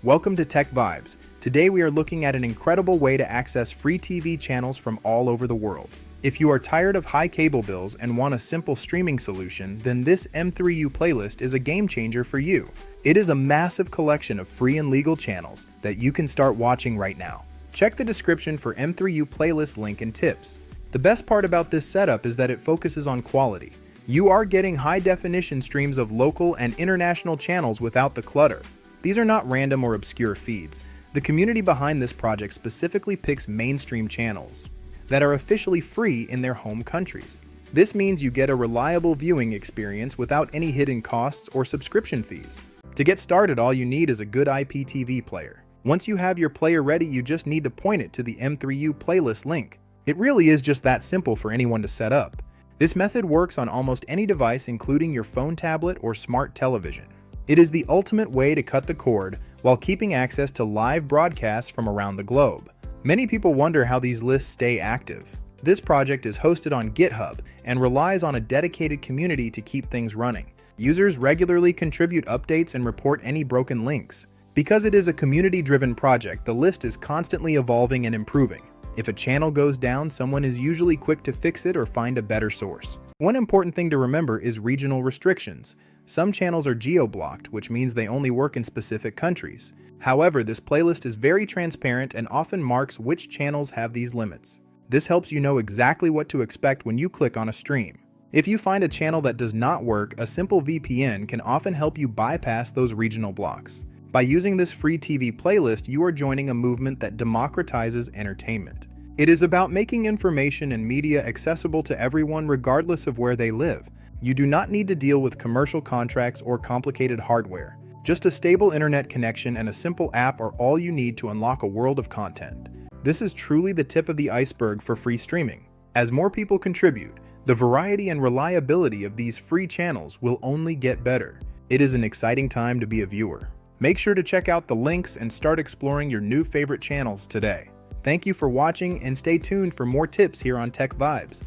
Welcome to Tech Vibes. Today we are looking at an incredible way to access free TV channels from all over the world. If you are tired of high cable bills and want a simple streaming solution, then this M3U playlist is a game changer for you. It is a massive collection of free and legal channels that you can start watching right now. Check the description for M3U playlist link and tips. The best part about this setup is that it focuses on quality. You are getting high-definition streams of local and international channels without the clutter. These are not random or obscure feeds. The community behind this project specifically picks mainstream channels that are officially free in their home countries. This means you get a reliable viewing experience without any hidden costs or subscription fees. To get started, all you need is a good IPTV player. Once you have your player ready, you just need to point it to the M3U playlist link. It really is just that simple for anyone to set up. This method works on almost any device, including your phone, tablet, or smart television. It is the ultimate way to cut the cord while keeping access to live broadcasts from around the globe. Many people wonder how these lists stay active. This project is hosted on GitHub and relies on a dedicated community to keep things running. Users regularly contribute updates and report any broken links. Because it is a community-driven project, the list is constantly evolving and improving. If a channel goes down, someone is usually quick to fix it or find a better source. One important thing to remember is regional restrictions. Some channels are geo-blocked, which means they only work in specific countries. However, this playlist is very transparent and often marks which channels have these limits. This helps you know exactly what to expect when you click on a stream. If you find a channel that does not work, a simple VPN can often help you bypass those regional blocks. By using this free TV playlist, you are joining a movement that democratizes entertainment. It is about making information and media accessible to everyone regardless of where they live. You do not need to deal with commercial contracts or complicated hardware. Just a stable internet connection and a simple app are all you need to unlock a world of content. This is truly the tip of the iceberg for free streaming. As more people contribute, the variety and reliability of these free channels will only get better. It is an exciting time to be a viewer. Make sure to check out the links and start exploring your new favorite channels today. Thank you for watching and stay tuned for more tips here on Tech Vibes.